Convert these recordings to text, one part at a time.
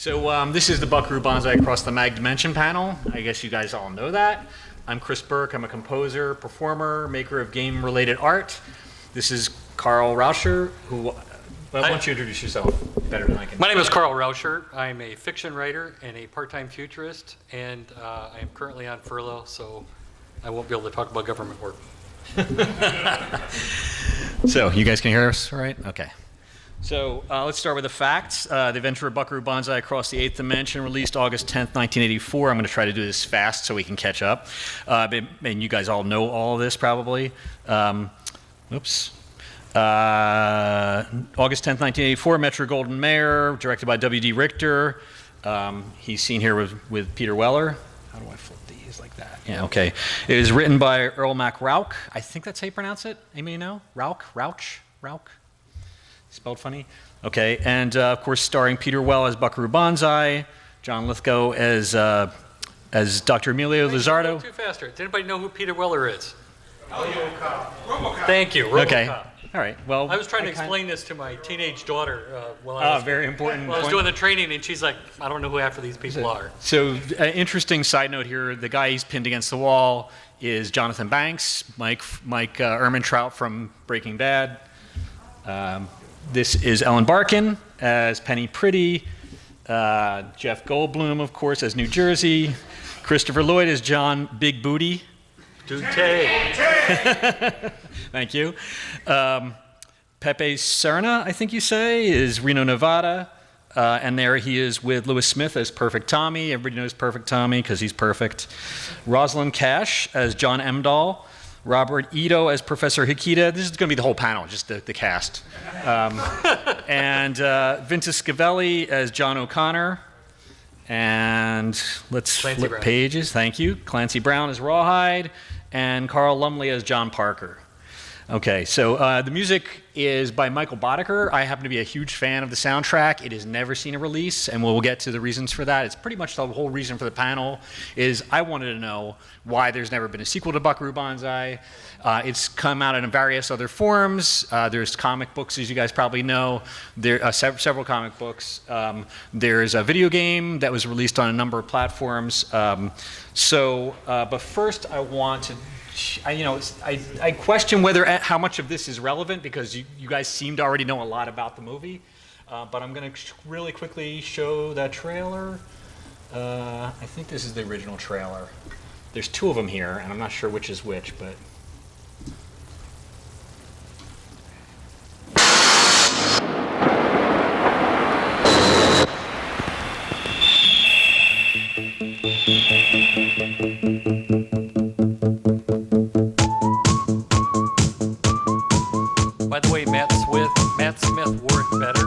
So this is the Buckaroo Banzai Across the Mag Dimension panel. I guess you guys all know that. I'm Chris Burke. I'm a composer, performer, maker of game-related art. This is Carl Rauscher, who... Well, why don't you introduce yourself better than I can? My name is Carl Rauscher. I'm a fiction writer and a part-time futurist, and I am currently on furlough, so I won't be able to talk about government work. So, you guys can hear us, all right? Okay. So, let's start with the facts. The Adventure of Buckaroo Banzai Across the Eighth Dimension, released August 10th, 1984. I'm going to try to do this fast so we can catch up. And you guys all know all of this, probably. August 10th, 1984, Metro-Goldwyn-Mayer, directed by W.D. Richter. He's seen here with Peter Weller. How do I flip these like that? Yeah, okay. It is written by Earl Rauch. I think that's how you pronounce it. Anybody know? Rauch? Spelled funny? Okay, and of course starring Peter Well as Buckaroo Banzai, John Lithgow as Dr. Emilio Lizardo. Too faster. Does anybody know who Peter Weller is? RoboCop. Thank you, RoboCop. Okay, all right. Well, I was trying to explain this to my teenage daughter while I was doing the training, and she's like, I don't know who half of these people are. So, interesting side note here: the guy he's pinned against the wall is Jonathan Banks, Mike Ehrmantraut from Breaking Bad. This is Ellen Barkin as Penny Pretty, Jeff Goldblum, of course, as New Jersey, Christopher Lloyd as John Big Booty. Thank you. Pepe Serna, I think you say, is Reno, Nevada. And there he is with Lewis Smith as Perfect Tommy. Everybody knows Perfect Tommy because he's perfect. Rosalind Cash as John Emdahl. Robert Ito as Professor Hikita. This is going to be the whole panel, just the cast. And Vince Scavelli as John O'Connor. And let's flip pages. Thank you. Clancy Brown as Rawhide. And Carl Lumley as John Parker. Okay, so the music is by Michael Boddicker. I happen to be a huge fan of the soundtrack. It has never seen a release, and we'll get to the reasons for that. It's pretty much the whole reason for the panel is I wanted to know why there's never been a sequel to Buckaroo Banzai. It's come out in various other forms. There's comic books, as you guys probably know. There are several comic books. There's a video game that was released on a number of platforms. But first I want to I question how much of this is relevant because you guys seem to already know a lot about the movie. But I'm going to really quickly show that trailer. I think this is the original trailer. There's two of them here, and I'm not sure which is which, but... By the way, Matt Smith wore it better.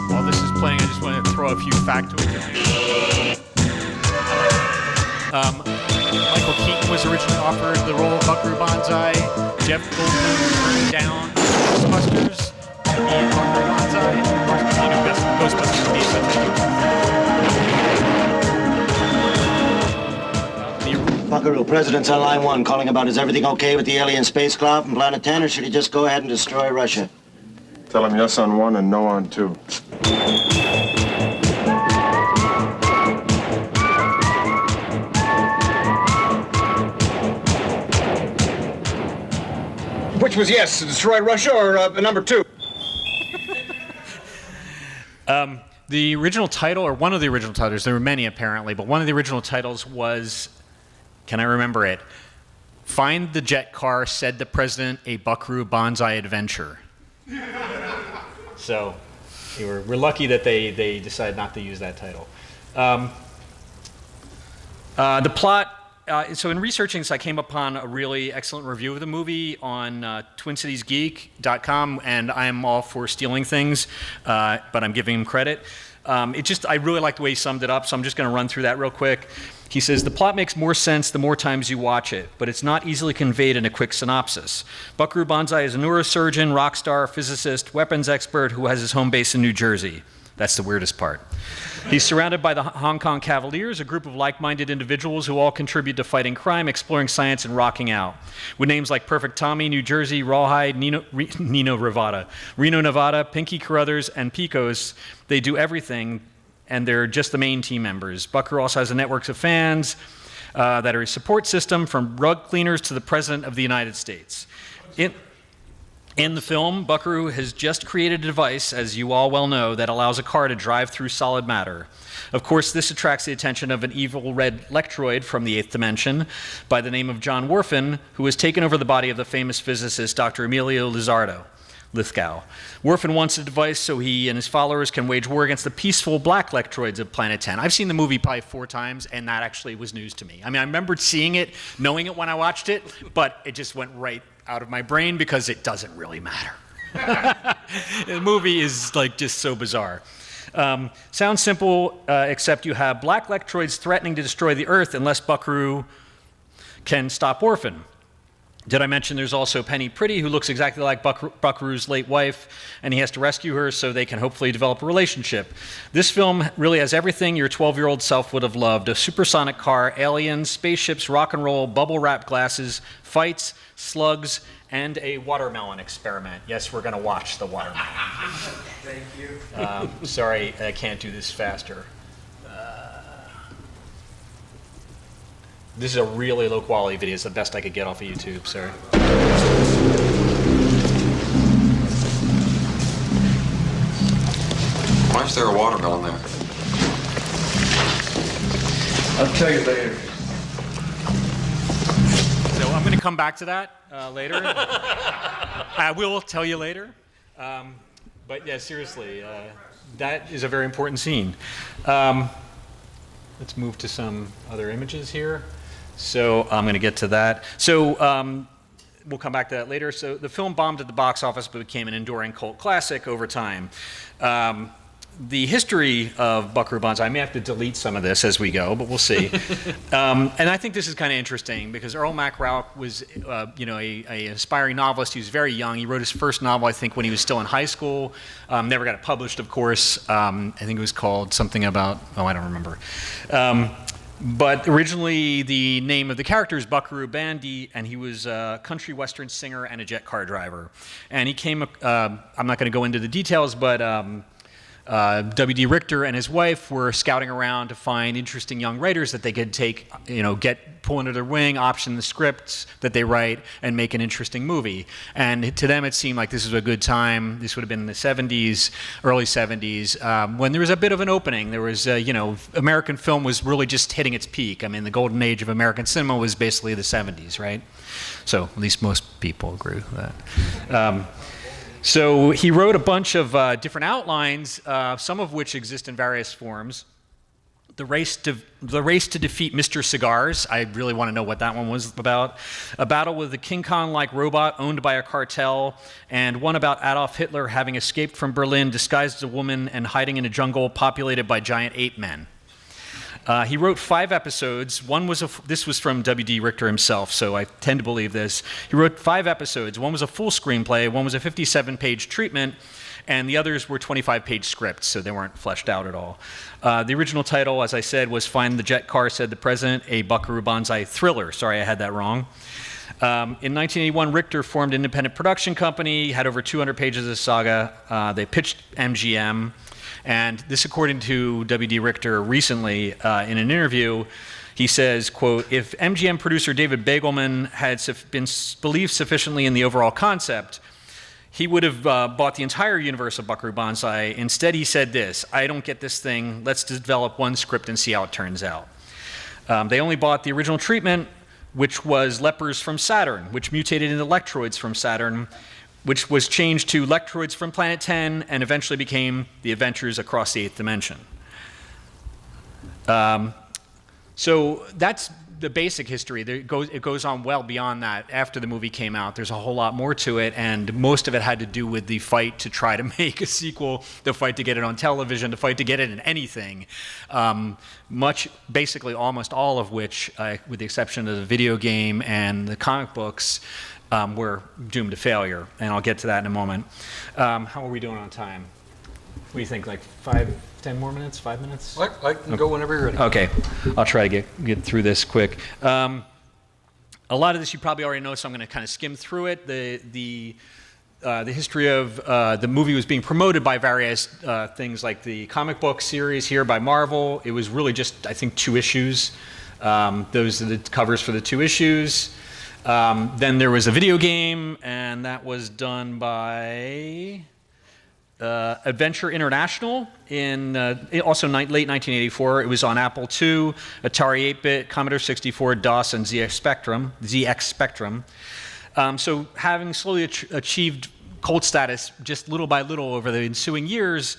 While this is playing, I just want to throw a few factoids at you. Michael Keaton was originally offered the role of Buckaroo Banzai. Jeff Goldblum turned down Ghostbusters. And Buckaroo Banzai. Of course, Ghostbusters Buckaroo, President's on line 1, calling about is everything okay with the alien spacecraft from Planet 10, or should he just go ahead and destroy Russia? Tell him yes on 1 and no on 2. Which was yes, destroy Russia or number 2? The original title, or one of the original titles, there were many apparently, but one of the original titles was, can I remember it? Find the Jet Car, Said the President, a Buckaroo Banzai Adventure. So we're lucky that they decided not to use that title. The plot, so in researching this, I came upon a really excellent review of the movie on TwinCitiesGeek.com, and I'm all for stealing things, but I'm giving him credit. I really like the way he summed it up, so I'm just going to run through that real quick. He says, the plot makes more sense the more times you watch it, but it's not easily conveyed in a quick synopsis. Buckaroo Banzai is a neurosurgeon, rock star, physicist, weapons expert who has his home base in New Jersey. That's the weirdest part. He's surrounded by the Hong Kong Cavaliers, a group of like-minded individuals who all contribute to fighting crime, exploring science, and rocking out. With names like Perfect Tommy, New Jersey, Rawhide, Reno, Nevada, Pinky Carruthers, and Picos, they do everything, and they're just the main team members. Buckaroo also has a network of fans that are a support system, from rug cleaners to the President of the United States. In the film, Buckaroo has just created a device, as you all well know, that allows a car to drive through solid matter. Of course, this attracts the attention of an evil red lectroid from the 8th dimension by the name of John Worfen, who has taken over the body of the famous physicist Dr. Emilio Lithgow. Worfen wants a device so he and his followers can wage war against the peaceful black lectroids of Planet 10. I've seen the movie probably 4 times, and that actually was news to me. I mean, I remembered seeing it, knowing it when I watched it, but it just went right out of my brain because it doesn't really matter. The movie is like just so bizarre. Sounds simple, except you have black lectroids threatening to destroy the Earth unless Buckaroo can stop Worfen. Did I mention there's also Penny Pretty, who looks exactly like Buckaroo's late wife, and he has to rescue her so they can hopefully develop a relationship. This film really has everything your 12-year-old self would have loved: a supersonic car, aliens, spaceships, rock and roll, bubble-wrapped glasses, fights, slugs, and a watermelon experiment. Yes, we're going to watch the watermelon. Thank you. Sorry, I can't do this faster. This is a really low quality video. It's the best I could get off of YouTube, sorry. Why is there a watermelon there? I'll tell you later. So I'm going to come back to that later. I will tell you later. But yeah, seriously, that is a very important scene. Let's move to some other images here. So I'm going to get to that. So we'll come back to that later. So the film bombed at the box office, but became an enduring cult classic over time. The history of Buckaroo Banzai, I may have to delete some of this as we go, but we'll see. And I think this is kind of interesting because Earl Rauch was, a aspiring novelist. He was very young. He wrote his first novel, I think, when he was still in high school. Never got it published, of course. I think it was called something about, I don't remember. But originally, the name of the character is Buckaroo Banzai, and he was a country western singer and a jet car driver. And he came, I'm not going to go into the details, but W.D. Richter and his wife were scouting around to find interesting young writers that they could take, pull under their wing, option the scripts that they write, and make an interesting movie. And to them, it seemed like this was a good time. This would have been in the 70s, early 70s, when there was a bit of an opening. There was, American film was really just hitting its peak. I mean, the golden age of American cinema was basically the 70s, right? So at least most people agree with that. So he wrote a bunch of different outlines, some of which exist in various forms. The race to defeat Mr. Cigars. I really want to know what that one was about. A battle with a King Kong-like robot owned by a cartel, and one about Adolf Hitler having escaped from Berlin disguised as a woman and hiding in a jungle populated by giant ape men. He wrote 5 episodes. This was from W.D. Richter himself, so I tend to believe this. He wrote 5 episodes. One was a full screenplay, one was a 57-page treatment, and the others were 25-page scripts, so they weren't fleshed out at all. The original title, as I said, was Find the Jet Car, Said the President, a Buckaroo Banzai thriller. Sorry, I had that wrong. In 1981, Richter formed an independent production company, had over 200 pages of saga. They pitched MGM. And this, according to W.D. Richter recently in an interview, he says, quote, if MGM producer David Begelman had been believed sufficiently in the overall concept, he would have bought the entire universe of Buckaroo Banzai. Instead, he said this: I don't get this thing. Let's develop one script and see how it turns out. They only bought the original treatment, which was lepers from Saturn, which mutated into lectroids from Saturn, which was changed to Lectroids from Planet 10 and eventually became The Adventures Across the 8th Dimension. So that's the basic history. It goes on well beyond that. After the movie came out, there's a whole lot more to it, and most of it had to do with the fight to try to make a sequel, the fight to get it on television, the fight to get it in anything. Basically almost all of which, with the exception of the video game and the comic books, were doomed to failure, and I'll get to that in a moment. How are we doing on time? What do you think, like 10 more minutes, 5 minutes? I can go whenever you're ready. Okay, I'll try to get through this quick. A lot of this you probably already know, so I'm going to kind of skim through it. The history of the movie was being promoted by various things like the comic book series here by Marvel. It was really just, I think, 2 issues. Those are the covers for the 2 issues. Then there was a video game, and that was done by Adventure International in also late 1984. It was on Apple II, Atari 8-bit, Commodore 64, DOS, and ZX Spectrum. So having slowly achieved cult status just little by little over the ensuing years,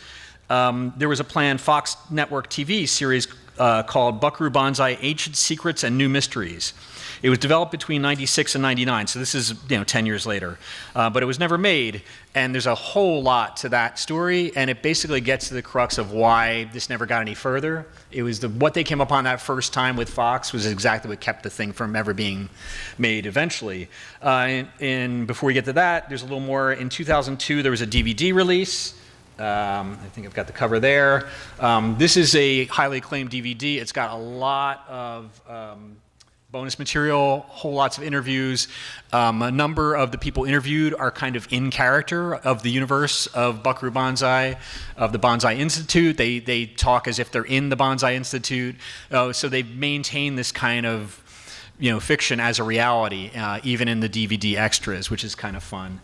there was a planned Fox Network TV series called Buckaroo Banzai: Ancient Secrets and New Mysteries. It was developed between 96 and 99, so this is 10 years later. But it was never made, and there's a whole lot to that story, and it basically gets to the crux of why this never got any further. It was what they came upon that first time with Fox was exactly what kept the thing from ever being made eventually. And before we get to that, there's a little more. In 2002, there was a DVD release. I think I've got the cover there. This is a highly acclaimed DVD. It's got a lot of bonus material, whole lots of interviews. A number of the people interviewed are kind of in character of the universe of Buckaroo Banzai, of the Banzai Institute. They talk as if they're in the Banzai Institute. So they maintain this kind of fiction as a reality, even in the DVD extras, which is kind of fun.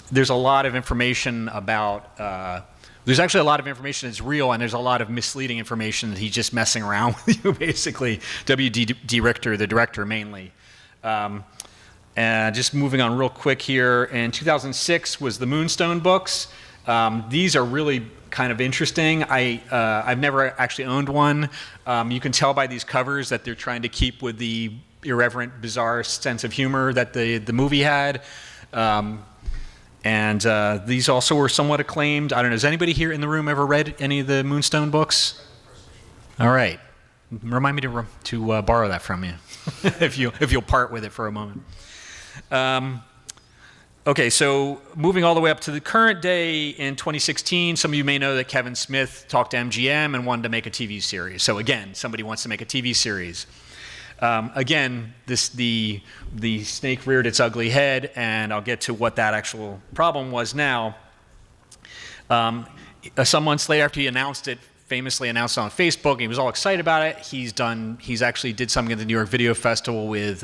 There's a lot of information about there's actually a lot of information that's real, and there's a lot of misleading information that he's just messing around with you, basically. W.D. Richter, the director, mainly. And just moving on real quick here, in 2006 was the Moonstone Books. These are really kind of interesting. I've never actually owned one. You can tell by these covers that they're trying to keep with the irreverent, bizarre sense of humor that the movie had. And these also were somewhat acclaimed. I don't know, has anybody here in the room ever read any of the Moonstone books? All right. Remind me to borrow that from you, if you'll part with it for a moment. Okay, so moving all the way up to the current day in 2016, some of you may know that Kevin Smith talked to MGM and wanted to make a TV series. So again, somebody wants to make a TV series. Again, the snake reared its ugly head, and I'll get to what that actual problem was now. Some months later, after he famously announced it on Facebook, he was all excited about it. He's actually did something at the New York Video Festival with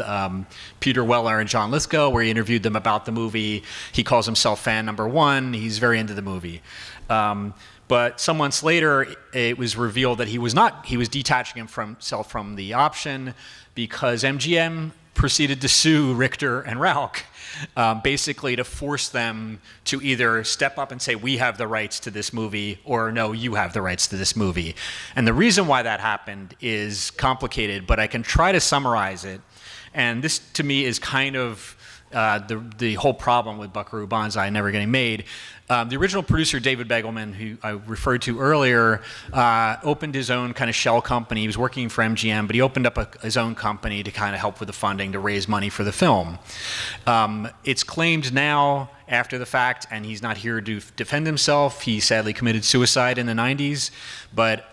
Peter Weller and John Lithgow, where he interviewed them about the movie. He calls himself fan number 1. He's very into the movie. But some months later, it was revealed that he was not. He was detaching himself from the option because MGM proceeded to sue Richter and Rauch, basically to force them to either step up and say, we have the rights to this movie, or no, you have the rights to this movie. And the reason why that happened is complicated, but I can try to summarize it. And this, to me, is kind of the whole problem with Buckaroo Banzai never getting made. The original producer, David Begelman, who I referred to earlier, opened his own kind of shell company. He was working for MGM, but he opened up his own company to kind of help with the funding to raise money for the film. It's claimed now, after the fact, and he's not here to defend himself. He sadly committed suicide in the 90s, but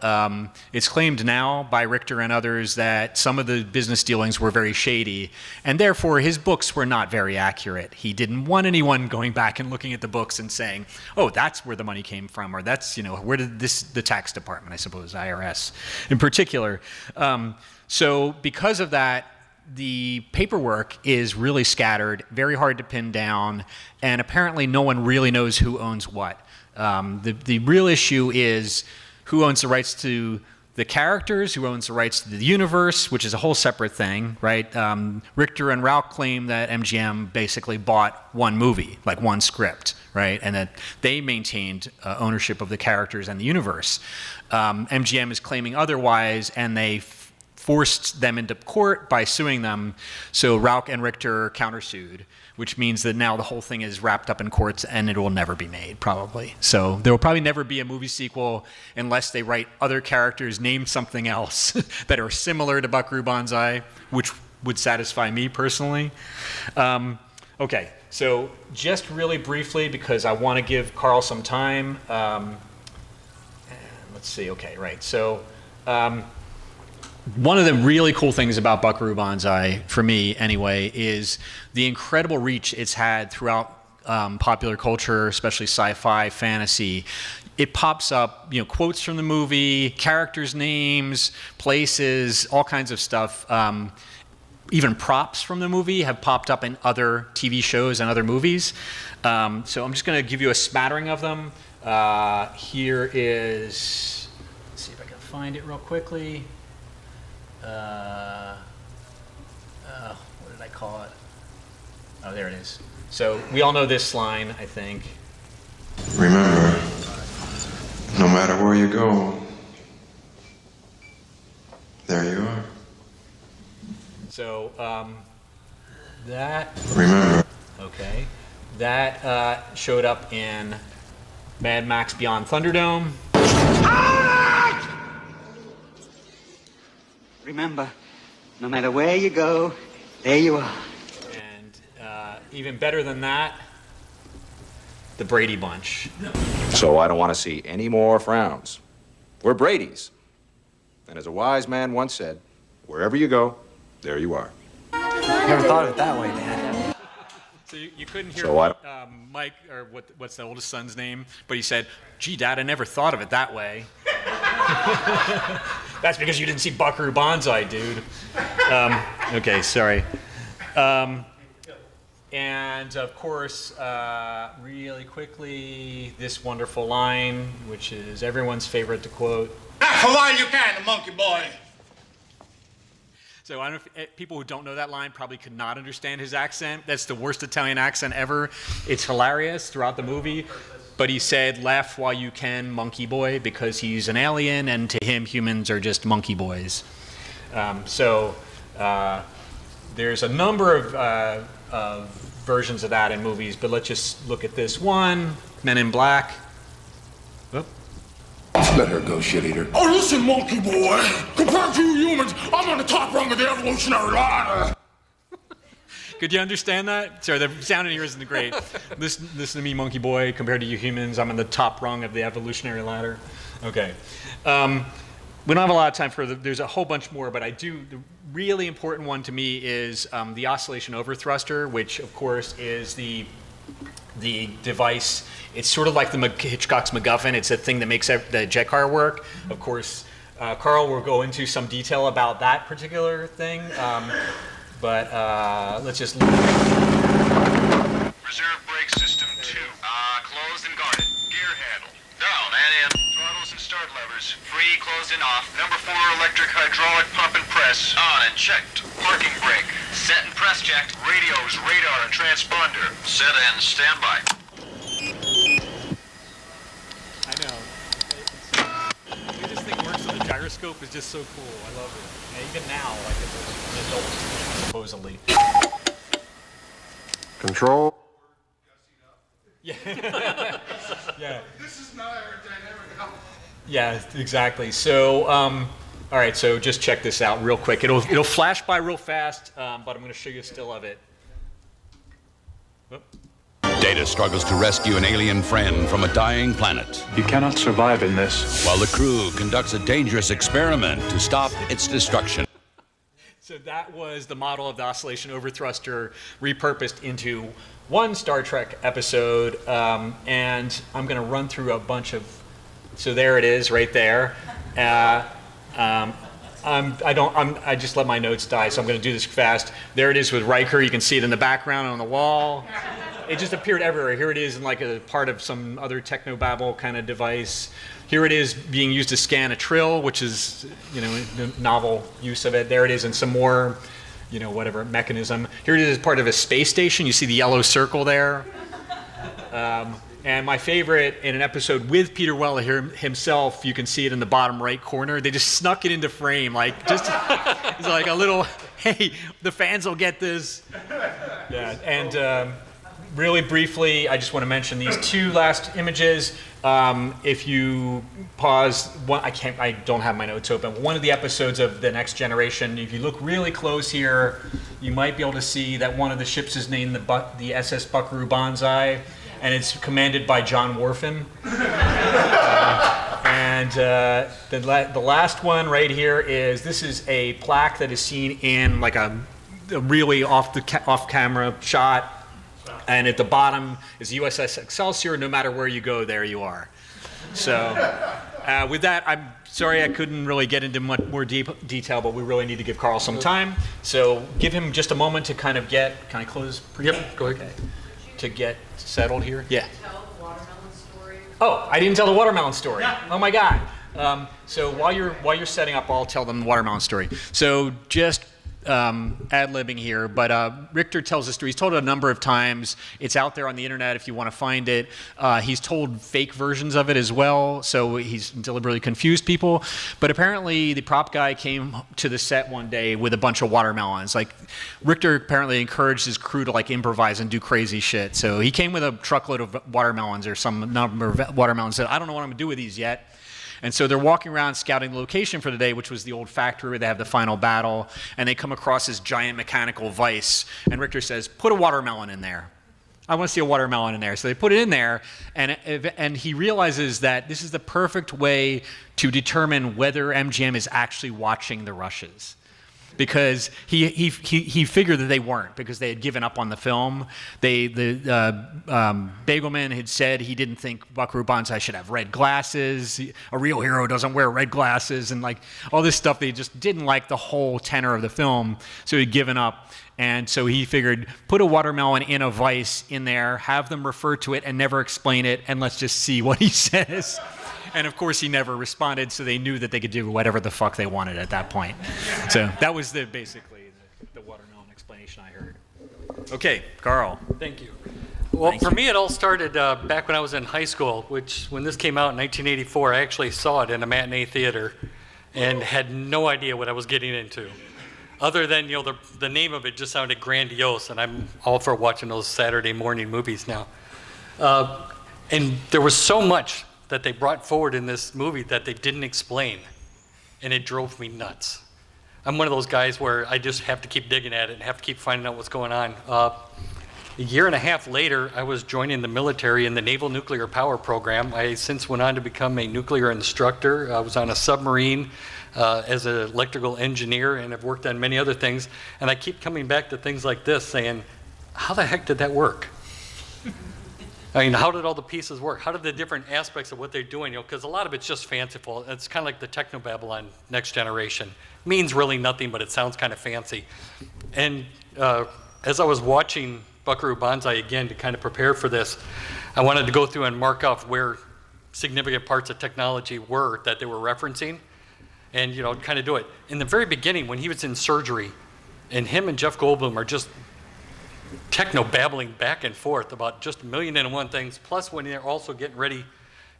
it's claimed now by Richter and others that some of the business dealings were very shady, and therefore his books were not very accurate. He didn't want anyone going back and looking at the books and saying, oh, that's where the money came from, or that's, where did the tax department, I suppose, IRS in particular. So because of that, the paperwork is really scattered, very hard to pin down, and apparently no one really knows who owns what. The real issue is who owns the rights to the characters, who owns the rights to the universe, which is a whole separate thing, right? Richter and Rauch claim that MGM basically bought one movie, like one script, right? And that they maintained ownership of the characters and the universe. MGM is claiming otherwise, and they forced them into court by suing them. So Rauch and Richter countersued, which means that now the whole thing is wrapped up in courts and it will never be made, probably. So there will probably never be a movie sequel unless they write other characters named something else that are similar to Buckaroo Banzai, which would satisfy me personally. Okay, so just really briefly, because I want to give Carl some time. Let's see. Okay, right. So one of the really cool things about Buckaroo Banzai, for me anyway, is the incredible reach it's had throughout popular culture, especially sci-fi, fantasy. It pops up, quotes from the movie, characters' names, places, all kinds of stuff. Even props from the movie have popped up in other TV shows and other movies. So I'm just going to give you a smattering of them. Here is, let's see if I can find it real quickly. What did I call it? Oh, there it is. So we all know this line, I think. Remember, no matter where you go, there you are. So that. Remember. Okay. That showed up in Mad Max Beyond Thunderdome. Remember, no matter where you go, there you are. And even better than that, the Brady Bunch. So I don't want to see any more frowns. We're Brady's. And as a wise man once said, wherever you go, there you are. Never thought of it that way, Dad. So you couldn't hear So Mike, or what's the oldest son's name, but he said, "Gee, Dad, I never thought of it that way." That's because you didn't see Buckaroo Banzai, dude. Okay, sorry. And of course, really quickly, this wonderful line, which is everyone's favorite to quote. For while you can, monkey boy. So I don't know if people who don't know that line probably could not understand his accent. That's the worst Italian accent ever. It's hilarious throughout the movie. But he said, "Laugh while you can, monkey boy," because he's an alien, and to him, humans are just monkey boys. There's a number of versions of that in movies, but let's just look at this one, Men in Black. Whoop. Let her go, shit-eater. Oh, listen, monkey boy. Compared to you humans, I'm on the top rung of the evolutionary ladder. Could you understand that? Sorry, the sound in here isn't great. Listen to me, monkey boy. Compared to you humans, I'm on the top rung of the evolutionary ladder. Okay. We don't have a lot of time for there's a whole bunch more, but the really important one to me is the oscillation overthruster, which of course is the device. It's sort of like the Hitchcock's MacGuffin. It's a thing that makes the jet car work. Of course, Carl will go into some detail about that particular thing, but let's just. Reserve brake system 2. Closed and guarded. Gear handle. Down and in. Throttles and start levers. Free, closed and off. Number 4 electric hydraulic pump and press. On and checked. Parking brake. Set and press checked. Radios, radar, and transponder. Set and standby. I know. The way this thing works on the gyroscope is just so cool. I love it. And even now, like as an adult, supposedly. Control. Yeah. Yeah. This is not aerodynamic. Yeah, exactly. So, all right. So just check this out real quick. It'll flash by real fast, but I'm going to show you a still of it. Whoop. Data struggles to rescue an alien friend from a dying planet, You cannot survive in this. while the crew conducts a dangerous experiment to stop its destruction. So that was the model of the oscillation overthruster repurposed into one Star Trek episode, and I'm going to run through a bunch of. So there it is, right there. I just let my notes die, so I'm going to do this fast. There it is with Richter. You can see it in the background on the wall. It just appeared everywhere. Here it is in like a part of some other technobabble kind of device. Here it is being used to scan a trill, which is, the novel use of it. There it is in some more, whatever mechanism. Here it is as part of a space station. You see the yellow circle there. And my favorite, in an episode with Peter Weller himself, you can see it in the bottom right corner. They just snuck it into frame, it's like a little, hey, the fans will get this. Yeah, and really briefly, I just want to mention these two last images. If you pause, I don't have my notes open. One of the episodes of The Next Generation, if you look really close here, you might be able to see that one of the ships is named the SS Buckaroo Banzai, and it's commanded by John Worfen. And the last one right here this is a plaque that is seen in like a really off-camera shot. And at the bottom is USS Excelsior. No matter where you go, there you are. So with that, I'm sorry I couldn't really get into much more detail, but we really need to give Carl some time. So give him just a moment to kind of close? Yep, go ahead. Okay. To get settled here? Yeah. Tell the watermelon story. Oh, I didn't tell the watermelon story. Oh my God. So while you're setting up, I'll tell them the watermelon story. So just ad-libbing here, but Richter tells the story. He's told it a number of times. It's out there on the internet if you want to find it. He's told fake versions of it as well, so he's deliberately confused people. But apparently the prop guy came to the set one day with a bunch of watermelons. Like, Richter apparently encouraged his crew to like improvise and do crazy shit. So he came with a truckload of watermelons or some number of watermelons and said, I don't know what I'm going to do with these yet. And so they're walking around scouting the location for the day, which was the old factory where they have the final battle, and they come across this giant mechanical vise, and Richter says, put a watermelon in there. I want to see a watermelon in there. So they put it in there, and he realizes that this is the perfect way to determine whether MGM is actually watching the rushes. Because he figured that they weren't, because they had given up on the film. Bagelman had said he didn't think Buckaroo Banzai should have red glasses. A real hero doesn't wear red glasses, and like all this stuff. They just didn't like the whole tenor of the film, so he'd given up. And so he figured, put a watermelon in a vise in there, have them refer to it and never explain it, and let's just see what he says. And of course, he never responded, so they knew that they could do whatever the fuck they wanted at that point. So that was basically the watermelon explanation I heard. Okay, Carl. Thank you. Well, for me, it all started back when I was in high school, which when this came out in 1984, I actually saw it in a matinee theater and had no idea what I was getting into. Other than, the name of it just sounded grandiose, and I'm all for watching those Saturday morning movies now. And there was so much that they brought forward in this movie that they didn't explain, and it drove me nuts. I'm one of those guys where I just have to keep digging at it and have to keep finding out what's going on. A year and a half later, I was joining the military in the Naval Nuclear Power Program. I since went on to become a nuclear instructor. I was on a submarine as an electrical engineer, and I've worked on many other things. And I keep coming back to things like this saying, how the heck did that work? I mean, how did all the pieces work? How did the different aspects of what they're doing, because a lot of it's just fanciful. It's kind of like the technobabble on Next Generation. It means really nothing, but it sounds kind of fancy. And as I was watching Buckaroo Banzai again to kind of prepare for this, I wanted to go through and mark off where significant parts of technology were that they were referencing and, kind of do it. In the very beginning, when he was in surgery, and him and Jeff Goldblum are just techno-babbling back and forth about just 1,000,001 things, plus when they're also getting ready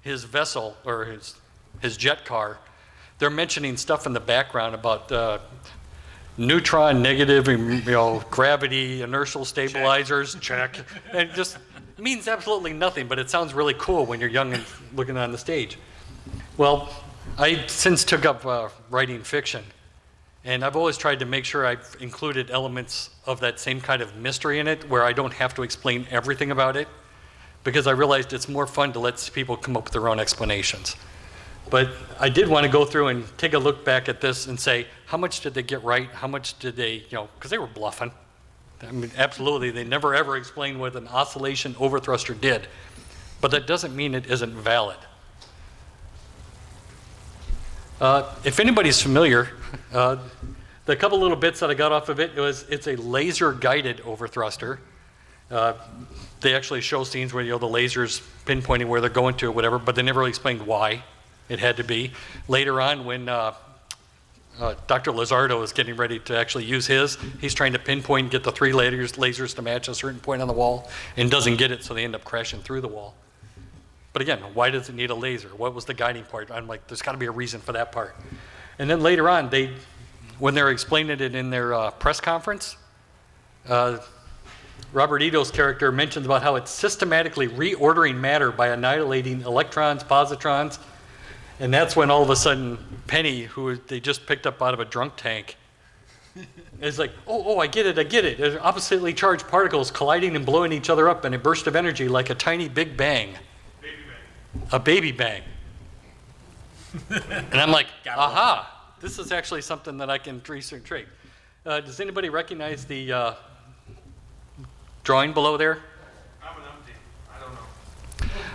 his vessel or his jet car, they're mentioning stuff in the background about neutron, negative, gravity, inertial stabilizers, check. And it just means absolutely nothing, but it sounds really cool when you're young and looking on the stage. Well, I since took up writing fiction. And I've always tried to make sure I've included elements of that same kind of mystery in it where I don't have to explain everything about it, because I realized it's more fun to let people come up with their own explanations. But I did want to go through and take a look back at this and say, how much did they get right? How much did they, because they were bluffing. I mean, absolutely, they never ever explained what an oscillation overthruster did. But that doesn't mean it isn't valid. If anybody's familiar, the couple little bits that I got off of it was it's a laser-guided overthruster. They actually show scenes where the lasers pinpointing where they're going to or whatever, but they never really explained why it had to be. Later on, when Dr. Lizardo is getting ready to actually use his, he's trying to pinpoint and get the 3 lasers to match a certain point on the wall, and doesn't get it, so they end up crashing through the wall. But again, why does it need a laser? What was the guiding part? I'm like, there's got to be a reason for that part. And then later on, when they're explaining it in their press conference, Robert Ito's character mentions about how it's systematically reordering matter by annihilating electrons, positrons, and that's when all of a sudden Penny, who they just picked up out of a drunk tank, is like, oh, I get it. There's oppositely charged particles colliding and blowing each other up in a burst of energy like a tiny big bang. A baby bang. And I'm like, aha, this is actually something that I can research. Does anybody recognize the drawing below there?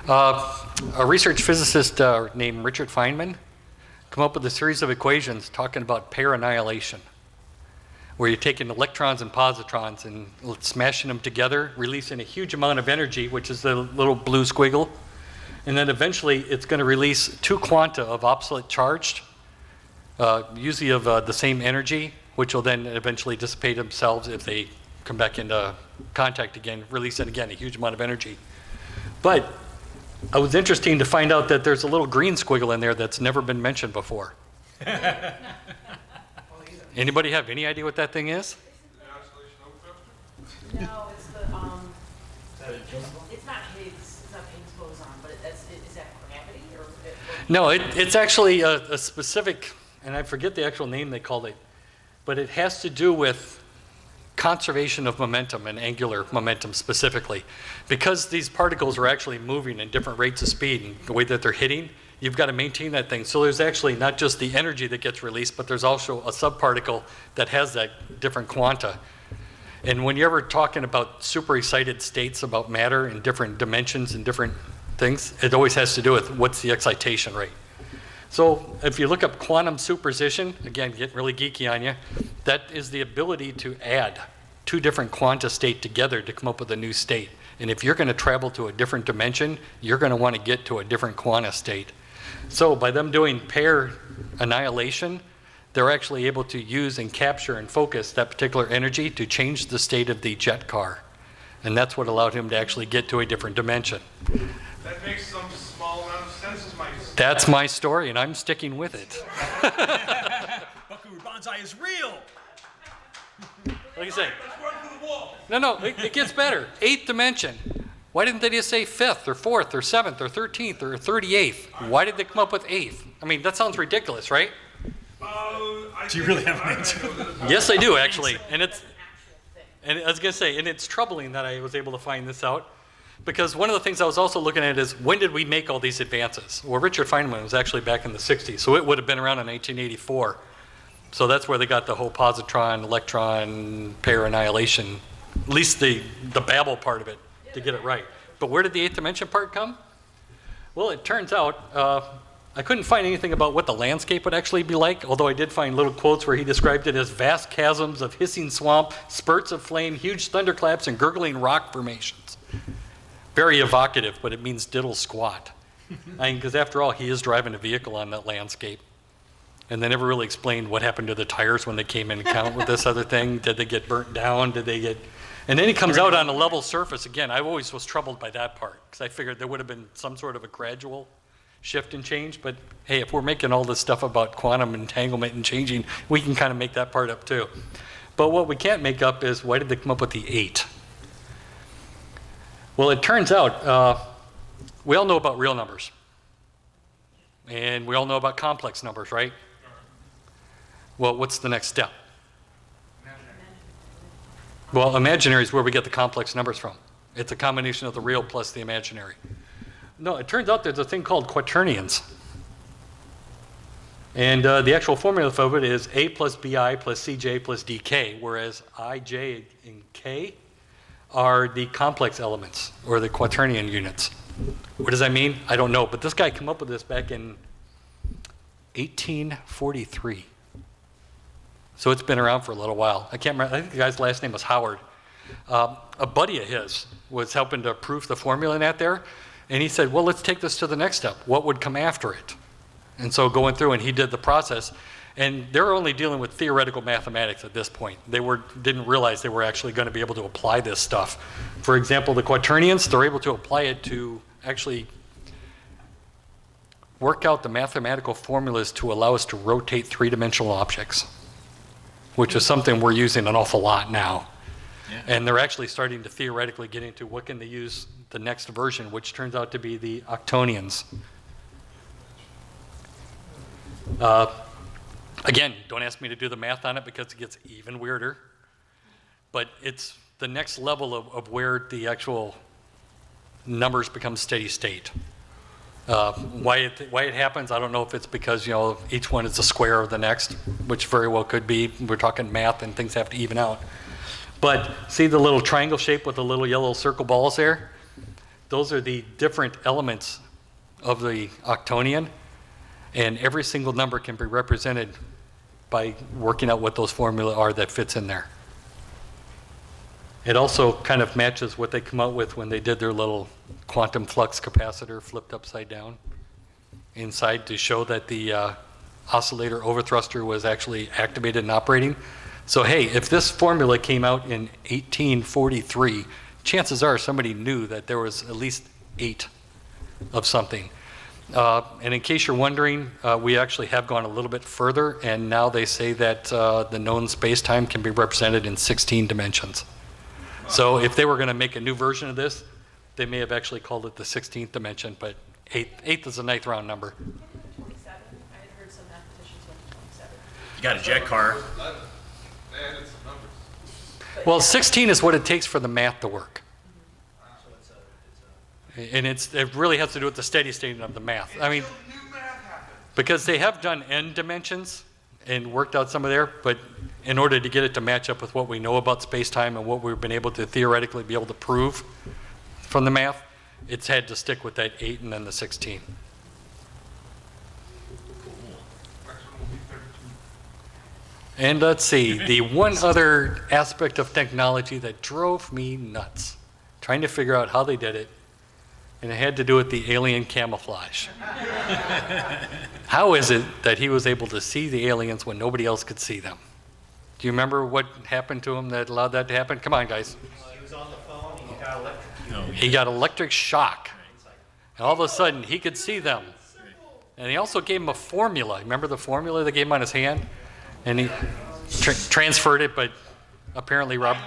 A research physicist named Richard Feynman come up with a series of equations talking about pair annihilation, where you're taking electrons and positrons and smashing them together, releasing a huge amount of energy, which is the little blue squiggle, and then eventually it's going to release two quanta of obsolete charged, usually of the same energy, which will then eventually dissipate themselves if they come back into contact again, releasing again a huge amount of energy. But it was interesting to find out that there's a little green squiggle in there that's never been mentioned before. Anybody have any idea what that thing is? No, it's the it's not Higgs. It's not Higgs boson, but is that gravity or? No, it's actually a specific, and I forget the actual name they called it, but it has to do with conservation of momentum and angular momentum specifically. Because these particles are actually moving in different rates of speed and the way that they're hitting, you've got to maintain that thing. So there's actually not just the energy that gets released, but there's also a subparticle that has that different quanta. And when you're ever talking about super excited states about matter in different dimensions and different things, it always has to do with what's the excitation rate. So if you look up quantum superposition, again, getting really geeky on you, that is the ability to add two different quanta state together to come up with a new state. And if you're going to travel to a different dimension, you're going to want to get to a different quanta state. So by them doing pair annihilation, they're actually able to use and capture and focus that particular energy to change the state of the jet car. And that's what allowed him to actually get to a different dimension. That makes some small amount of sense to my... That's my story, and I'm sticking with it. Buckaroo Banzai is real! Like I say, no, it gets better. 8th dimension. Why didn't they just say 5th or 4th or 7th or 13th or 38th? Why did they come up with 8th? I mean, that sounds ridiculous, right? Do you really have an answer? Yes, I do, actually. And I was going to say, and it's troubling that I was able to find this out, because one of the things I was also looking at is, when did we make all these advances? Well, Richard Feynman was actually back in the 60s, so it would have been around in 1984. So that's where they got the whole positron, electron, pair annihilation, at least the babble part of it, to get it right. But where did the 8th dimension part come? Well, it turns out, I couldn't find anything about what the landscape would actually be like, although I did find little quotes where he described it as vast chasms of hissing swamp, spurts of flame, huge thunderclaps, and gurgling rock formations. Very evocative, but it means diddle squat. I mean, because after all, he is driving a vehicle on that landscape. And they never really explained what happened to the tires when they came in account with this other thing. Did they get burnt down? Did they get... And then he comes out on a level surface again. I always was troubled by that part, because I figured there would have been some sort of a gradual shift and change. But hey, if we're making all this stuff about quantum entanglement and changing, we can kind of make that part up too. But what we can't make up is, why did they come up with the 8? Well, it turns out we all know about real numbers. And we all know about complex numbers, right? Well, what's the next step? Well, imaginary is where we get the complex numbers from. It's a combination of the real plus the imaginary. No, it turns out there's a thing called quaternions. And the actual formula for it is A plus BI plus CJ plus DK, whereas I, J, and K are the complex elements, or the quaternion units. What does that mean? I don't know, but this guy came up with this back in 1843. So it's been around for a little while. I can't remember, I think the guy's last name was Howard. A buddy of his was helping to proof the formula in that there, and he said, well, let's take this to the next step. What would come after it? And so going through, and he did the process, and they're only dealing with theoretical mathematics at this point. They didn't realize they were actually going to be able to apply this stuff. For example, the quaternions, they're able to apply it to actually work out the mathematical formulas to allow us to rotate three-dimensional objects, which is something we're using an awful lot now. And they're actually starting to theoretically get into what can they use the next version, which turns out to be the Octonians. Again, don't ask me to do the math on it because it gets even weirder. But it's the next level of where the actual numbers become steady state. Why it happens, I don't know if it's because each one is a square of the next, which very well could be. We're talking math and things have to even out. But see the little triangle shape with the little yellow circle balls there? Those are the different elements of the octonian, and every single number can be represented by working out what those formula are that fits in there. It also kind of matches what they come out with when they did their little quantum flux capacitor flipped upside down inside to show that the oscillator overthruster was actually activated and operating. So hey, if this formula came out in 1843, chances are somebody knew that there was at least 8 of something. And in case you're wondering, we actually have gone a little bit further, and now they say that the known space-time can be represented in 16 dimensions. So if they were going to make a new version of this, they may have actually called it the 16th dimension, but eighth is a ninth round number. 27? I had heard some mathematicians went to 27. You got a jet car. Well, 16 is what it takes for the math to work. And it really has to do with the steady state of the math. I mean, because they have done n dimensions and worked out some of there, but in order to get it to match up with what we know about space-time and what we've been able to theoretically be able to prove from the math, it's had to stick with that 8 and then the 16. And let's see, the one other aspect of technology that drove me nuts, trying to figure out how they did it, and it had to do with the alien camouflage. How is it that he was able to see the aliens when nobody else could see them? Do you remember what happened to him that allowed that to happen? Come on, guys. He was on the phone, he got electrocuted. He got electric shock. And all of a sudden, he could see them. And he also gave him a formula. Remember the formula they gave him on his hand? And he transferred it, but apparently Rob...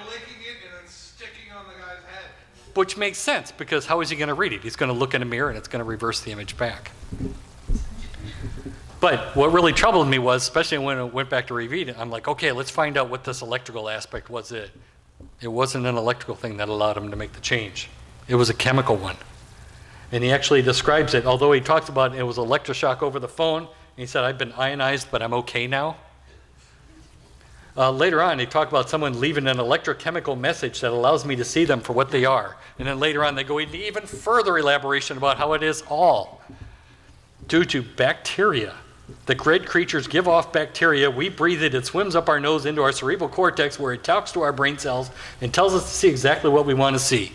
Which makes sense, because how is he going to read it? He's going to look in a mirror and it's going to reverse the image back. But what really troubled me was, especially when I went back to reread it, I'm like, okay, let's find out what this electrical aspect was. It wasn't an electrical thing that allowed him to make the change. It was a chemical one. And he actually describes it, although he talks about it was electroshock over the phone, and he said, I've been ionized, but I'm okay now. Later on, they talk about someone leaving an electrochemical message that allows me to see them for what they are. And then later on, they go into even further elaboration about how it is all due to bacteria. The red creatures give off bacteria. We breathe it. It swims up our nose into our cerebral cortex where it talks to our brain cells and tells us to see exactly what we want to see.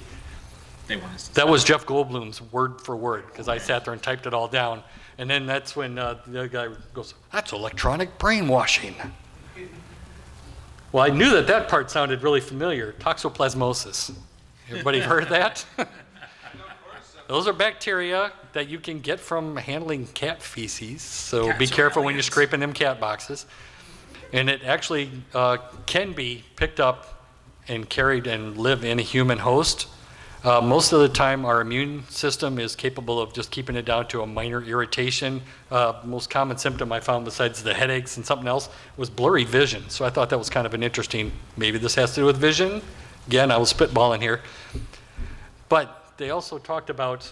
That was Jeff Goldblum's word for word, because I sat there and typed it all down. And then that's when the other guy goes, that's electronic brainwashing. Well, I knew that part sounded really familiar. Toxoplasmosis. Everybody heard that? Those are bacteria that you can get from handling cat feces. So be careful when you're scraping them cat boxes. And it actually can be picked up and carried and live in a human host. Most of the time, our immune system is capable of just keeping it down to a minor irritation. Most common symptom I found, besides the headaches and something else, was blurry vision. So I thought that was kind of an interesting, maybe this has to do with vision. Again, I was spitballing here. But they also talked about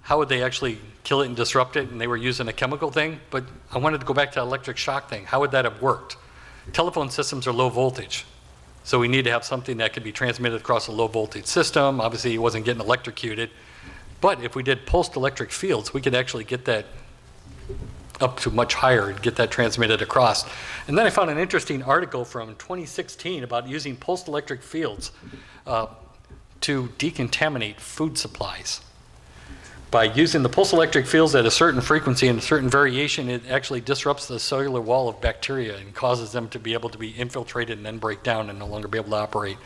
how would they actually kill it and disrupt it, and they were using a chemical thing. But I wanted to go back to the electric shock thing. How would that have worked? Telephone systems are low voltage. So we need to have something that could be transmitted across a low voltage system. Obviously, he wasn't getting electrocuted. But if we did pulsed electric fields, we could actually get that up to much higher and get that transmitted across. And then I found an interesting article from 2016 about using pulsed electric fields to decontaminate food supplies. By using the pulsed electric fields at a certain frequency and a certain variation, it actually disrupts the cellular wall of bacteria and causes them to be able to be infiltrated and then break down and no longer be able to operate.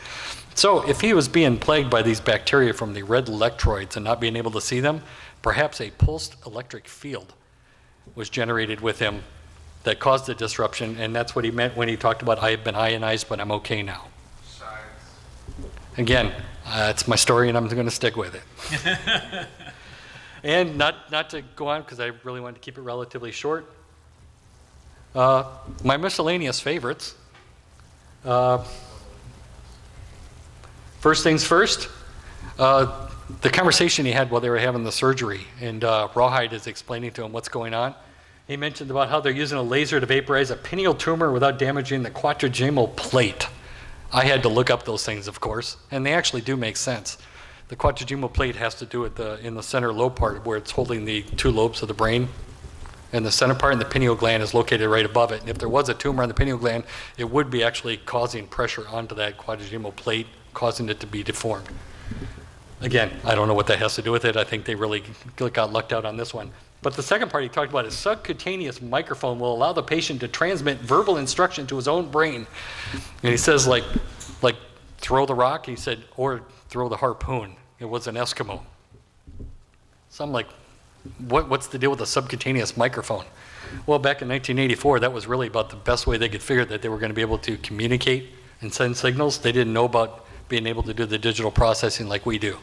So if he was being plagued by these bacteria from the red electroids and not being able to see them, perhaps a pulsed electric field was generated with him that caused the disruption, and that's what he meant when he talked about I have been ionized, but I'm okay now. Again, it's my story, and I'm going to stick with it. And not to go on, because I really wanted to keep it relatively short, my miscellaneous favorites. First things first, the conversation he had while they were having the surgery, and Rawhide is explaining to him what's going on. He mentioned about how they're using a laser to vaporize a pineal tumor without damaging the quadrigemal plate. I had to look up those things, of course, and they actually do make sense. The quadrigemal plate has to do with in the center lobe part where it's holding the two lobes of the brain. And the center part and the pineal gland is located right above it. And if there was a tumor on the pineal gland, it would be actually causing pressure onto that quadrigemal plate, causing it to be deformed. Again, I don't know what that has to do with it. I think they really got lucked out on this one. But the second part he talked about is subcutaneous microphone will allow the patient to transmit verbal instruction to his own brain. And he says, like throw the rock, he said, or throw the harpoon. It was an Eskimo. So I'm like, what's the deal with a subcutaneous microphone? Well, back in 1984, that was really about the best way they could figure that they were going to be able to communicate and send signals. They didn't know about being able to do the digital processing like we do.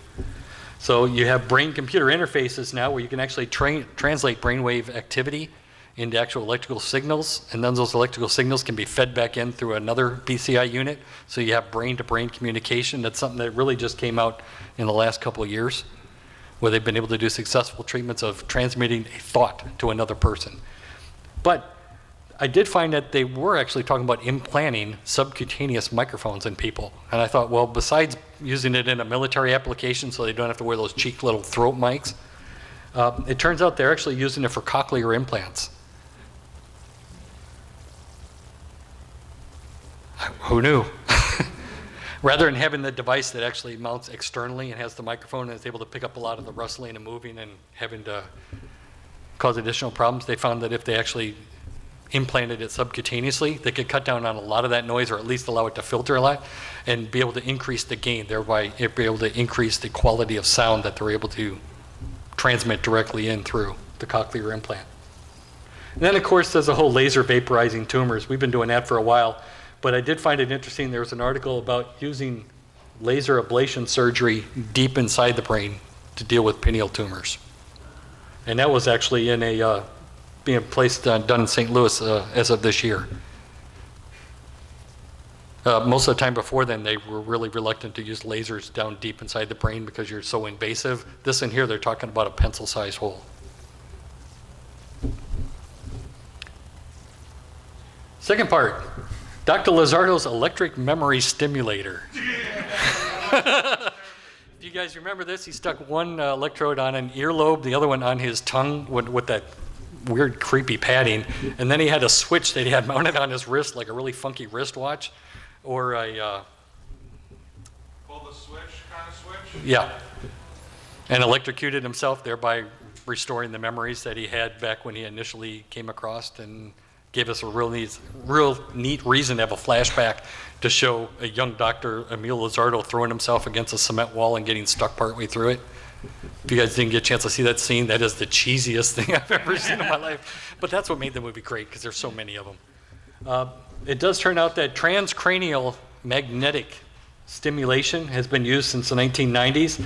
So you have brain-computer interfaces now where you can actually translate brainwave activity into actual electrical signals, and then those electrical signals can be fed back in through another BCI unit. So you have brain-to-brain communication. That's something that really just came out in the last couple of years, where they've been able to do successful treatments of transmitting a thought to another person. But I did find that they were actually talking about implanting subcutaneous microphones in people. And I thought, well, besides using it in a military application so they don't have to wear those cheap little throat mics, it turns out they're actually using it for cochlear implants. Who knew? Rather than having the device that actually mounts externally and has the microphone and is able to pick up a lot of the rustling and moving and having to cause additional problems, they found that if they actually implanted it subcutaneously, they could cut down on a lot of that noise, or at least allow it to filter a lot, and be able to increase the gain, thereby be able to increase the quality of sound that they're able to transmit directly in through the cochlear implant. And then, of course, there's a whole laser vaporizing tumors. We've been doing that for a while, but I did find it interesting. There was an article about using laser ablation surgery deep inside the brain to deal with pineal tumors. And that was actually in a being placed done in St. Louis as of this year. Most of the time before then, they were really reluctant to use lasers down deep inside the brain because you're so invasive. This in here, they're talking about a pencil-sized hole. Second part, Dr. Lizardo's electric memory stimulator. If you guys remember this, he stuck one electrode on an earlobe, the other one on his tongue with that weird, creepy padding, and then he had a switch that he had mounted on his wrist, like a really funky wristwatch, or a Pull the switch kind of switch? yeah, and electrocuted himself, thereby restoring the memories that he had back when he initially came across, and gave us a real neat reason to have a flashback to show a young Dr. Emil Lizardo throwing himself against a cement wall and getting stuck partway through it. If you guys didn't get a chance to see that scene, that is the cheesiest thing I've ever seen in my life. But that's what made the movie great, because there's so many of them. It does turn out that transcranial magnetic stimulation has been used since the 1990s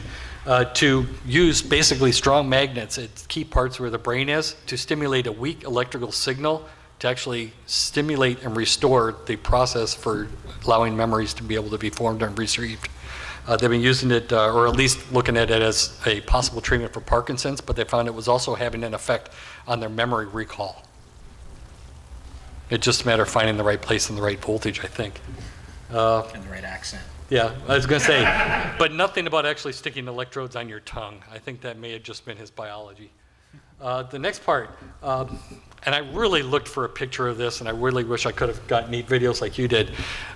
to use basically strong magnets at key parts where the brain is to stimulate a weak electrical signal to actually stimulate and restore the process for allowing memories to be able to be formed and retrieved. They've been using it, or at least looking at it as a possible treatment for Parkinson's, but they found it was also having an effect on their memory recall. It's just a matter of finding the right place and the right voltage, I think. And the right accent. Yeah, I was going to say, but nothing about actually sticking electrodes on your tongue. I think that may have just been his biology. The next part, and I really looked for a picture of this, and I really wish I could have got neat videos like you did,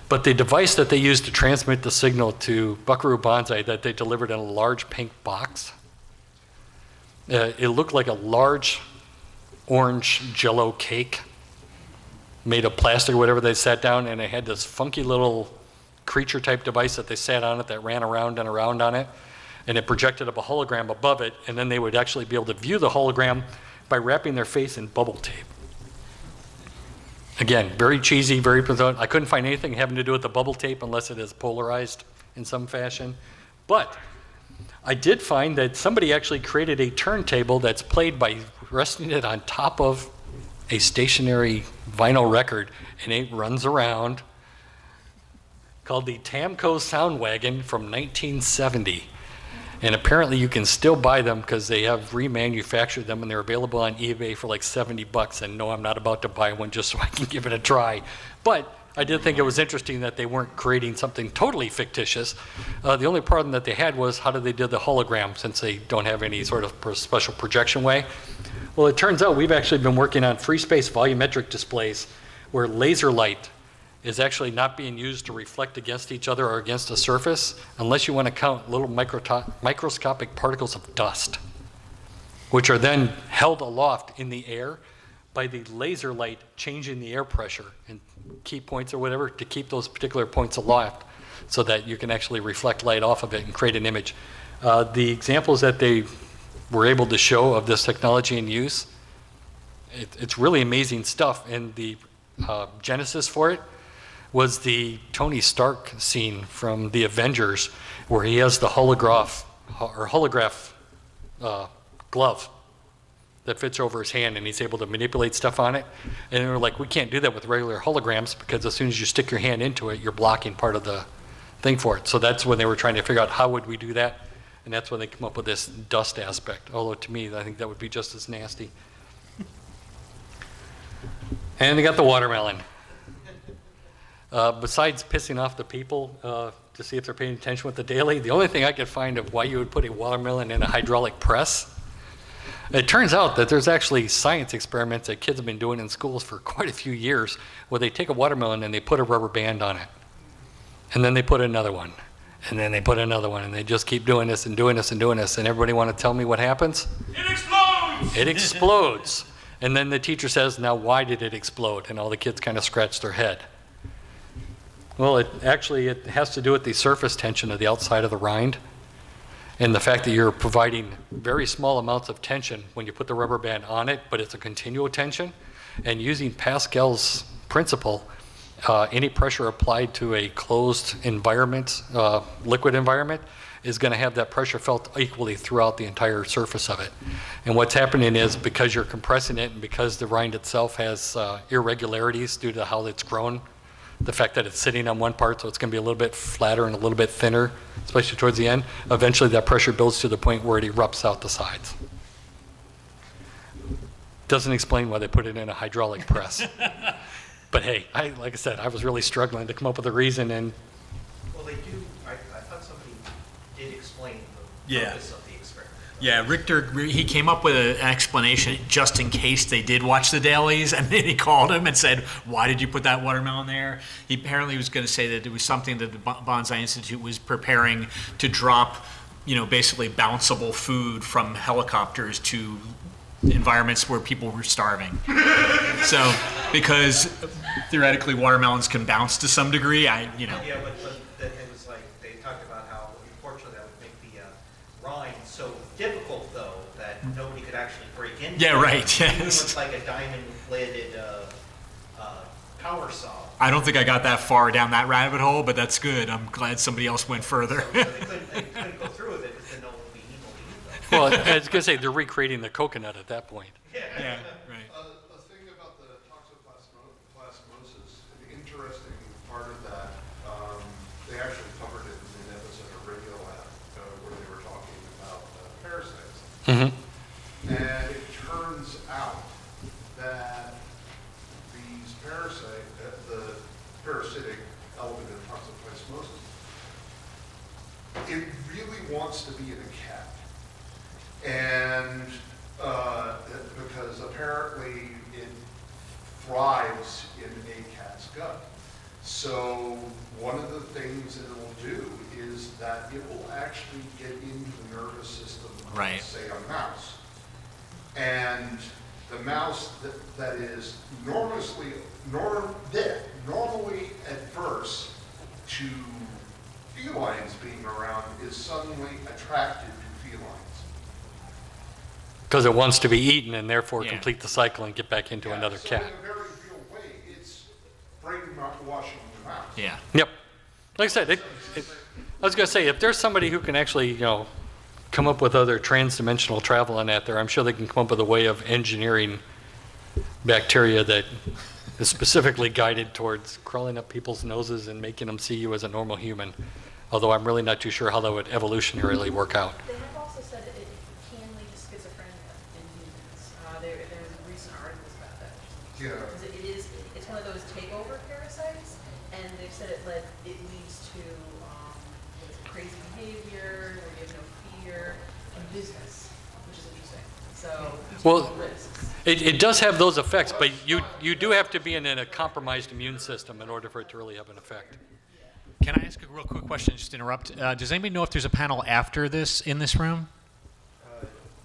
but the device that they used to transmit the signal to Buckaroo Banzai that they delivered in a large pink box, it looked like a large orange Jell-O cake made of plastic or whatever. They sat down, and it had this funky little creature type device that they sat on it that ran around and around on it, and it projected up a hologram above it, and then they would actually be able to view the hologram by wrapping their face in bubble tape. Again, very cheesy, very present. I couldn't find anything having to do with the bubble tape unless it is polarized in some fashion. But I did find that somebody actually created a turntable that's played by resting it on top of a stationary vinyl record, and it runs around, called the Tamco Sound Wagon from 1970. And apparently you can still buy them because they have remanufactured them and they're available on eBay for like $70. And no, I'm not about to buy one just so I can give it a try. But I did think it was interesting that they weren't creating something totally fictitious. The only problem that they had was how did they do the hologram, since they don't have any sort of special projection way. Well, it turns out we've actually been working on free space volumetric displays where laser light is actually not being used to reflect against each other or against a surface unless you want to count little microscopic particles of dust, which are then held aloft in the air by the laser light changing the air pressure and key points or whatever to keep those particular points aloft so that you can actually reflect light off of it and create an image. The examples that they were able to show of this technology in use, it's really amazing stuff. And the genesis for it was the Tony Stark scene from the Avengers, where he has the holograph glove that fits over his hand, and he's able to manipulate stuff on it. And they were like, we can't do that with regular holograms because as soon as you stick your hand into it, you're blocking part of the thing for it. So that's when they were trying to figure out how would we do that, and that's when they come up with this dust aspect. Although to me, I think that would be just as nasty. And they got the watermelon. Besides pissing off the people to see if they're paying attention with the daily, the only thing I could find of why you would put a watermelon in a hydraulic press, it turns out that there's actually science experiments that kids have been doing in schools for quite a few years where they take a watermelon and they put a rubber band on it. And then they put another one. And then they put another one. And they just keep doing this and doing this and doing this. And everybody want to tell me what happens? It explodes! It explodes. And then the teacher says, now why did it explode? And all the kids kind of scratch their head. Well, it has to do with the surface tension of the outside of the rind and the fact that you're providing very small amounts of tension when you put the rubber band on it, but it's a continual tension. And using Pascal's principle, any pressure applied to a closed environment, liquid environment, is going to have that pressure felt equally throughout the entire surface of it. And what's happening is because you're compressing it and because the rind itself has irregularities due to how it's grown, the fact that it's sitting on one part, so it's going to be a little bit flatter and a little bit thinner, especially towards the end, eventually that pressure builds to the point where it erupts out the sides. Doesn't explain why they put it in a hydraulic press. But hey, like I said, I was really struggling to come up with a reason. And well, they do. I thought somebody did explain the purpose of the experiment. Yeah, Richter, he came up with an explanation just in case they did watch the dailies, and then he called him and said, why did you put that watermelon there? He apparently was going to say that it was something that the Banzai Institute was preparing to drop, basically bounceable food from helicopters to environments where people were starving. So, because theoretically watermelons can bounce to some degree, Yeah, but it was like, they talked about how, unfortunately, that would make the rind so difficult, though, that nobody could actually break into it. Yeah, right, yes. Even with like a diamond-bladed power saw. I don't think I got that far down that rabbit hole, but that's good. I'm glad somebody else went further. So they couldn't go through with it because then no one would be able to use them. well, I was going to say, they're recreating the coconut at that point. Yeah, right. A thing about the toxoplasmosis, the interesting part of that, they actually covered it in an episode of Radiolab where they were talking about parasites. Mm-hmm. And it turns out that these the parasitic element of toxoplasmosis, it really wants to be in a cat. And because apparently it thrives in a cat's gut. So one of the things that it will do is that it will actually get into the nervous system of, Right. say, a mouse. And the mouse that is normally adverse to felines being around is suddenly attracted to felines. Because it wants to be eaten and therefore complete the cycle and get back into another so cat. in a very real way, it's not washing them out. Yeah. Yep. Like I said, I was going to say, if there's somebody who can actually, come up with other trans-dimensional travel on that there, I'm sure they can come up with a way of engineering bacteria that is specifically guided towards crawling up people's noses and making them see you as a normal human. Although I'm really not too sure how that would evolutionarily work out. They have also said that it can lead to schizophrenia in humans. There's recent articles about that. Yeah. Because it's one of those takeover parasites, and they've said it leads to crazy behavior, where you have no fear, and business, which is interesting. So, well, risks. It does have those effects, but you do have to be in a compromised immune system in order for it to really have an effect. Can I ask a real quick question, just to interrupt? Does anybody know if there's a panel after this in this room?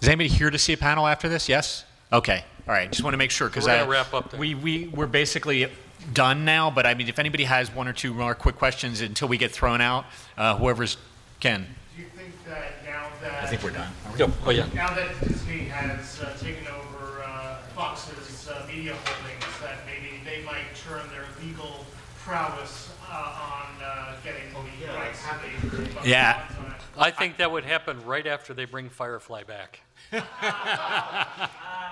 Is anybody here to see a panel after this? Yes? Okay. All right. Just want to make sure, because We're going to wrap up there. we're basically done now, but I mean, if anybody has one or two more quick questions until we get thrown out, whoever's can. Do you think that now that... I think we're done. Yep. Oh, yeah. Now that Disney has taken over Fox's media holdings, that maybe they might turn their legal prowess on getting the rights to the... Yeah. I think that would happen right after they bring Firefly back.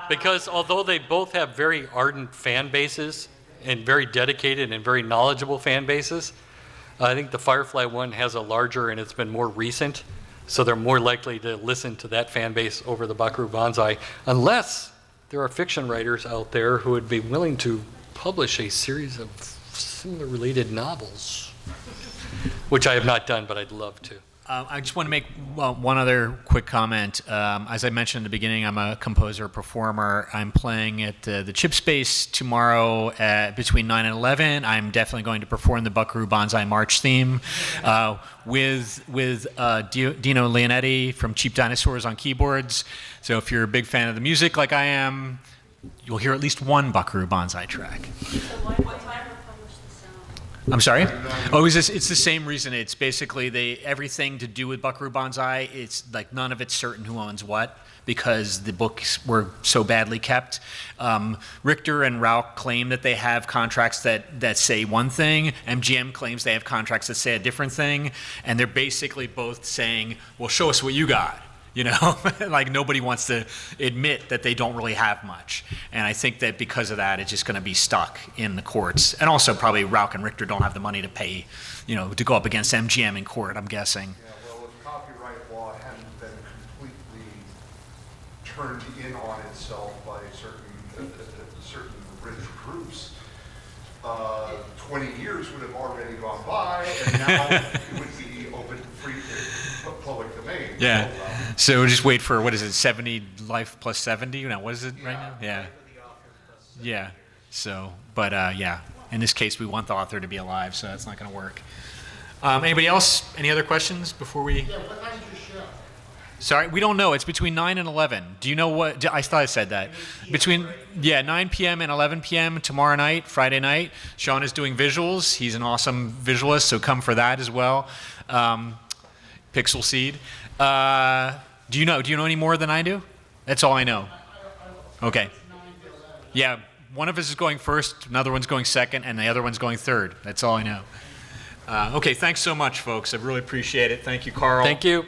Because although they both have very ardent fan bases and very dedicated and very knowledgeable fan bases, I think the Firefly one has a larger and it's been more recent, so they're more likely to listen to that fan base over the Buckaroo Banzai, unless there are fiction writers out there who would be willing to publish a series of similar related novels, which I have not done, but I'd love to. I just want to make one other quick comment. As I mentioned in the beginning, I'm a composer, performer. I'm playing at the Chip Space tomorrow between 9 and 11. I'm definitely going to perform the Buckaroo Banzai March theme with Dino Leonetti from Cheap Dinosaurs on keyboards. So if you're a big fan of the music like I am, you'll hear at least one Buckaroo Banzai track. I'm sorry? Oh, it's the same reason. It's basically everything to do with Buckaroo Banzai. It's like none of it's certain who owns what because the books were so badly kept. Richter and Rauch claim that they have contracts that say one thing. MGM claims they have contracts that say a different thing. And they're basically both saying, well, show us what you got. Like nobody wants to admit that they don't really have much. And I think that because of that, it's just going to be stuck in the courts. And also probably Rauch and Richter don't have the money to pay, to go up against MGM in court, I'm guessing. Yeah, well, if copyright law hadn't been completely turned in on itself by certain rich groups, 20 years would have already gone by, and now it would be open, free, public domain. Yeah. So just wait for, 70 life plus 70? What is it right now? Yeah. Yeah. So, but yeah. In this case, we want the author to be alive, so that's not going to work. Anybody else? Any other questions before we? Yeah, what time's your show? Sorry, we don't know. It's between 9 and 11. Do you know what? I thought I said that. Between 9 p.m. and 11 p.m. tomorrow night, Friday night. Sean is doing visuals. He's an awesome visualist, so come for that as well. Pixel Seed. Do you know any more than I do? That's all I know. Okay. Yeah, one of us is going first, another one's going second, and the other one's going third. That's all I know. Okay, thanks so much, folks. I really appreciate it. Thank you, Carl. Thank you.